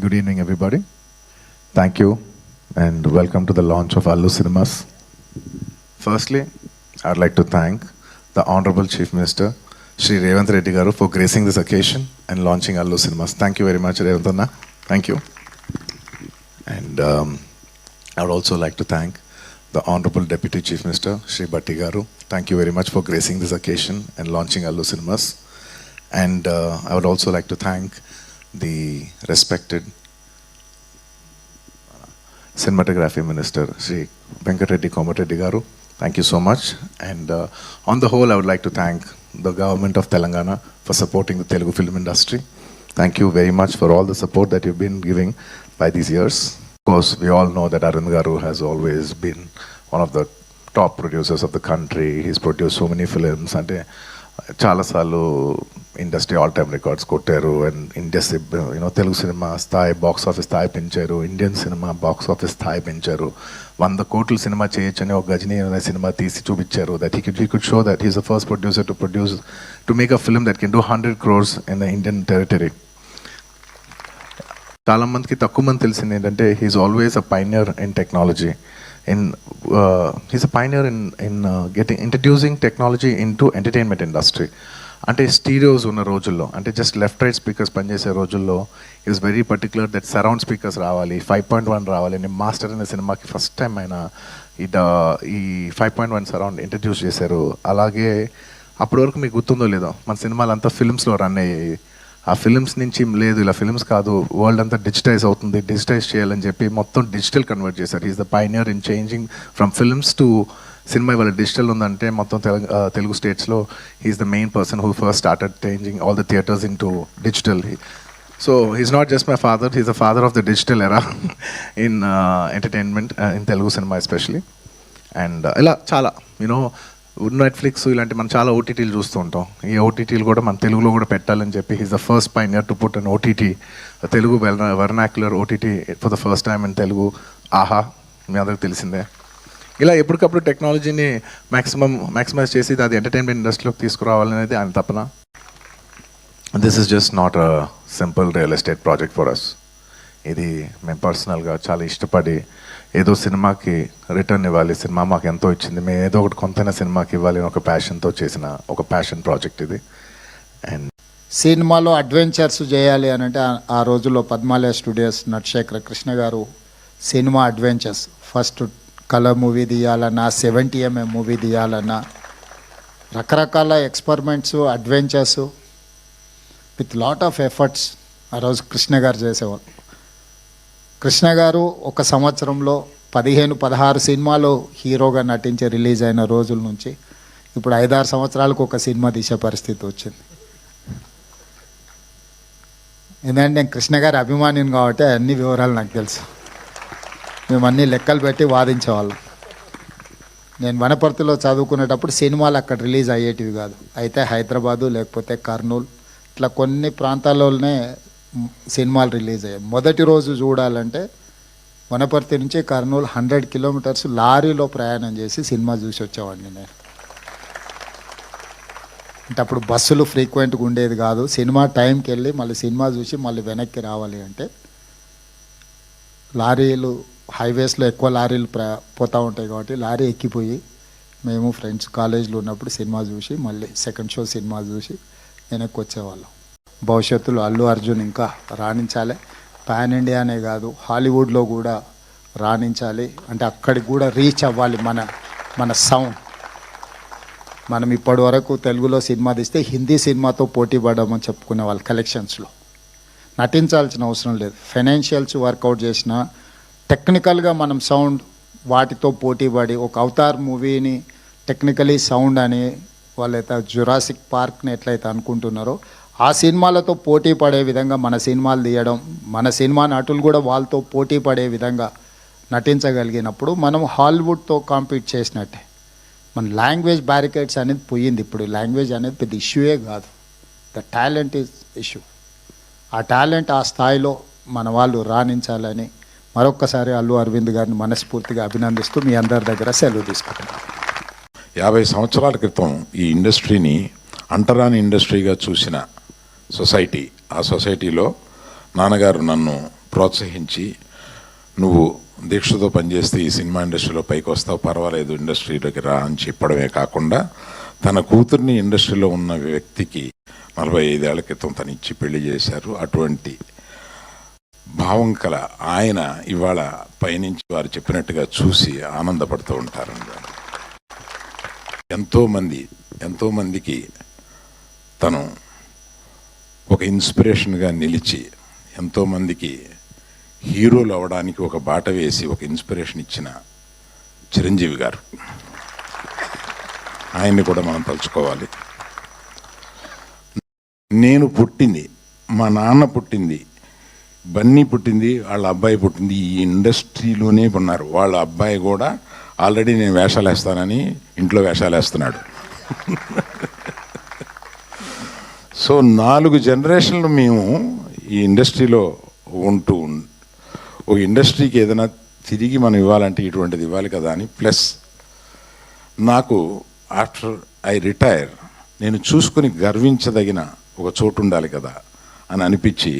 Good evening, everybody. Thank you and welcome to the launch of Allu Cinemas. Firstly, I'd like to thank the Honorable Chief Minister, Shri Revanth Reddy Garu, for gracing this occasion and launching Allu Cinemas. Thank you very much, Revanth Anna. Thank you. And I would also like to thank the Honorable Deputy Chief Minister, Shri Bhatti Garu. Thank you very much for gracing this occasion and launching Allu Cinemas. And I would also like to thank the respected Cinematography Minister, Shri Venkatreddy Komareddy Garu. Thank you so much. And on the whole, I would like to thank the government of Telangana for supporting the Telugu film industry. Thank you very much for all the support that you've been giving by these years. Of course, we all know that Arvind Garu has always been one of the top producers of the country. He's produced so many films. And చాలా సార్లు industry all time records కొట్టారు and industry Telugu cinema స్థాయి box office స్థాయి పెంచారు, Indian cinema box office స్థాయి పెంచారు. 100 కోట్ల cinema చేయొచ్చని ఒక గజనీ అనే సినిమా తీసి చూపించారు. That he could show that he's the first producer to make a film that can do 100 crores in the Indian territory. చాలా మందికి తక్కువ మంది తెలిసింది ఏంటంటే he's always a pioneer in technology. He's a pioneer in introducing technology into entertainment industry. అంటే స్టీరియోస్ ఉన్న రోజుల్లో, అంటే జస్ట్ లెఫ్ట్ రైట్ స్పీకర్స్ పనిచేసే రోజుల్లో is very particular that surround speakers రావాలి, 5.1 రావాలి. నేను మాస్టర్ అనే సినిమాకి ఫస్ట్ టైం ఆయన ఈ 5.1 సరౌండ్ ఇంట్రడ్యూస్ చేశారు. అలాగే అప్పటి వరకు మీకు గుర్తుందో లేదో, మన సినిమాలు అంతా ఫిల్మ్స్లో రన్ అయ్యాయి. ఆ ఫిల్మ్స్ నుంచి లేదు, ఇలా ఫిల్మ్స్ కాదు, వరల్డ్ అంతా డిజిటైజ్ అవుతుంది, డిజిటైజ్ చేయాలని చెప్పి మొత్తం డిజిటల్ కన్వర్ట్ చేశారు. Is the pioneer in changing from films to cinema. ఇవాళ డిజిటల్ ఉందంటే మొత్తం తెలుగు స్టేట్స్లో he's the main person who first started changing all the theatres in to digital. So he's not just my father, he's the father of the digital era in entertainment in Telugu cinema especially. And ఇలా చాలా Netflix ఇలాంటి మనం చాలా ఓటీటీలు చూస్తూ ఉంటాం. ఈ ఓటీటీలు కూడా మన తెలుగులో కూడా పెట్టాలని చెప్పి he's the first pioneer to put an OTT, Telugu vernacular OTT for the first time in Telugu. ఆహా, మీ అందరికి తెలిసిందే. ఇలా ఎప్పటికప్పుడు టెక్నాలజీని మ్యాక్సిమైజ్ చేసి అది ఎంటర్టైన్మెంట్ ఇండస్ట్రీలోకి తీసుకురావాలనేది ఆయన తపన. This is just not a simple real estate project for us. ఇది మేము పర్సనల్గా చాలా ఇష్టపడి ఏదో సినిమాకి రిటర్న్ ఇవ్వాలి, సినిమా మాకు ఎంతో ఇచ్చింది, మేము ఏదో ఒకటి కొంతైనా సినిమాకి ఇవ్వాలి అని ఒక ప్యాషన్తో చేసిన ఒక ప్యాషన్ ప్రాజెక్ట్ ఇది. అండ్ సినిమాలో అడ్వెంచర్స్ చేయాలి అని అంటే ఆ రోజుల్లో పద్మాలయ స్టూడియోస్ నటశేఖర కృష్ణ గారు cinema adventures, first colour movie తీయాలన్నా, 70mm మూవీ తీయాలన్నా, రకరకాల experiments, adventures with lot of efforts ఆ రోజు కృష్ణ గారు చేసేవాళ్ళు. కృష్ణ గారు ఒక సంవత్సరంలో 15-16 సినిమాలు హీరోగా నటించి రిలీజ్ అయిన రోజుల నుంచి ఇప్పుడు 5-6 సంవత్సరాలకు ఒక సినిమా తీసే పరిస్థితి వచ్చింది. ఎందుకంటే నేను కృష్ణ గారి అభిమానిని కాబట్టి అన్ని వివరాలు నాకు తెలుసు. మేము అన్ని లెక్కలు పెట్టి వాదించేవాళ్ళం. నేను వనపర్తిలో చదువుకునేటప్పుడు సినిమాలు అక్కడ రిలీజ్ అయ్యేటివి కాదు, అయితే హైదరాబాదు లేకపోతే కర్నూలు ఇట్లా కొన్ని ప్రాంతాల్లోనే సినిమాలు రిలీజ్ అయ్యాయి. మొదటి రోజు చూడాలంటే వనపర్తి నుంచి కర్నూలు 100 kilometers లారీలో ప్రయాణం చేసి సినిమా చూసి వచ్చేవాడిని నేను. అంటే అప్పుడు బస్సులు ఫ్రీక్వెంట్గా ఉండేది కాదు. సినిమా టైంకి వెళ్ళి మళ్ళీ సినిమా చూసి మళ్ళీ వెనక్కి రావాలి అంటే లారీలు, హైవేస్లో ఎక్కువ లారీలు పోతూ ఉంటాయి కాబట్టి లారీ ఎక్కిపోయి మేము ఫ్రెండ్స్ కాలేజీలో ఉన్నప్పుడు సినిమా చూసి మళ్ళీ సెకండ్ షో సినిమా చూసి వెనక్కి వచ్చేవాళ్ళం. భవిష్యత్తులో అల్లు అర్జున్ ఇంకా రాణించాలి, పాన్ ఇండియానే కాదు హాలీవుడ్లో కూడా రాణించాలి. అంటే అక్కడికి కూడా రీచ్ అవ్వాలి మన సౌండ్. మనం ఇప్పటి వరకు తెలుగులో సినిమా తీస్తే హిందీ సినిమాతో పోటీ పడమని చెప్పుకునే వాళ్ళు కలెక్షన్స్లో. నటించాల్సిన అవసరం లేదు, ఫైనాన్షియల్స్ వర్కౌట్ చేసిన టెక్నికల్గా మనం సౌండ్ వాటితో పోటీ పడి ఒక అవతార్ మూవీని టెక్నికలీ సౌండ్ అని వాళ్ళైతే జురాసిక్ పార్క్ని ఎట్లయితే అనుకుంటున్నారో ఆ సినిమాలతో పోటీ పడే విధంగా మన సినిమాలు తీయడం, మన సినిమా నటులు కూడా వాళ్ళతో పోటీ పడే విధంగా నటించగలిగినప్పుడు మనం హాలీవుడ్తో కాంపీట్ చేసినట్టే. మన లాంగ్వేజ్ బ్యారికేడ్స్ అనేది పోయింది. ఇప్పుడు లాంగ్వేజ్ అనేది పెద్ద ఇష్యూయే కాదు, ద టాలెంట్ ఈజ్ ఇష్యూ. ఆ టాలెంట్ ఆ స్థాయిలో మన వాళ్ళు రాణించాలని మరొక్కసారి అల్లు అరవింద్ గారిని మనస్ఫూర్తిగా అభినందిస్తూ మీ అందరి దగ్గర సెలవు తీసుకుంటున్నాను. 50 సంవత్సరాల క్రితం ఈ ఇండస్ట్రీని అంటరాని ఇండస్ట్రీగా చూసిన సొసైటీ, ఆ సొసైటీలో నాన్నగారు నన్ను ప్రోత్సహించి నువ్వు దీక్షతో పనిచేస్తే ఈ సినిమా ఇండస్ట్రీలో పైకి వస్తావు, పర్వాలేదు ఇండస్ట్రీలోకి రా అని చెప్పడమే కాకుండా తన కూతుర్ని ఇండస్ట్రీలో ఉన్న వ్యక్తికి 45 ఏళ్ల క్రితం తను ఇచ్చి పెళ్లి చేశారు. అటువంటి భావం కల ఆయన ఇవాళ పైనుంచి వారు చెప్పినట్టుగా చూసి ఆనందపడుతూ ఉంటారండి. ఎంతోమందికి తను ఒక ఇన్స్పిరేషన్గా నిలిచి ఎంతోమందికి హీరోలు అవ్వడానికి ఒక బాట వేసి ఒక ఇన్స్పిరేషన్ ఇచ్చిన చిరంజీవి గారు, ఆయన్ని కూడా మనం తలుచుకోవాలి. నేను పుట్టింది, మా నాన్న పుట్టింది, బన్నీ పుట్టింది, వాళ్ళ అబ్బాయి పుట్టింది ఈ ఇండస్ట్రీలోనే ఉన్నారు. వాళ్ళ అబ్బాయి కూడా ఆల్రెడీ నేను వేషాలు వేస్తానని ఇంట్లో వేషాలు వేస్తున్నాడు. సో 4 జనరేషన్లు మేము ఈ ఇండస్ట్రీలో ఉంటూ ఒక ఇండస్ట్రీకి ఏదైనా తిరిగి మనం ఇవ్వాలంటే ఇటువంటిది ఇవ్వాలి కదా అని. ప్లస్ నాకు ఆఫ్టర్ ఐ రిటైర్ నేను చూసుకొని గర్వించదగిన ఒక చోటు ఉండాలి కదా అని అనిపించి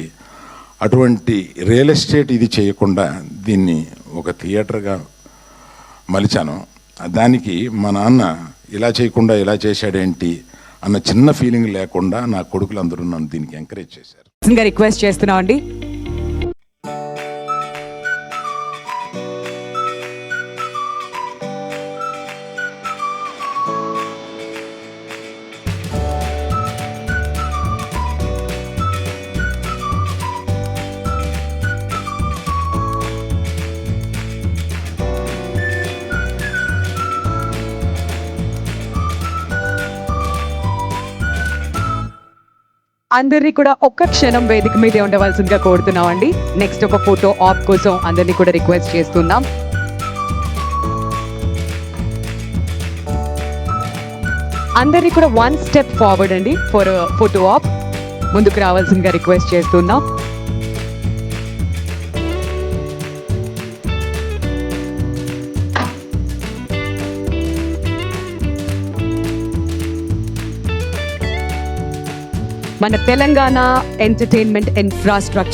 అటువంటి రియల్ ఎస్టేట్ ఇది చేయకుండా దీన్ని ఒక థియేటర్గా మలిచాను. దానికి మా నాన్న ఇలా చేయకుండా ఇలా చేశాడేంటి అన్న చిన్న ఫీలింగ్ లేకుండా నా కొడుకులందరూ నన్ను దీనికి ఎంకరేజ్ చేశారు. రిక్వెస్ట్ చేస్తున్నాం అండి. అందరినీ కూడా ఒక్క క్షణం వేదిక మీదే ఉండవలసిందిగా కోరుతున్నాం అండి. నెక్స్ట్ ఒక ఫోటో ఆప్ కోసం అందరినీ కూడా రిక్వెస్ట్ చేస్తున్నాం. అందరినీ కూడా 1 స్టెప్ ఫార్వర్డ్ అండి ఫర్ ఫోటో ఆప్. ముందుకు రావాల్సిందిగా రిక్వెస్ట్ చేస్తున్నాం. మన తెలంగాణ ఎంటర్టైన్మెంట్ ఇన్ఫ్రాస్ట్రక్చర్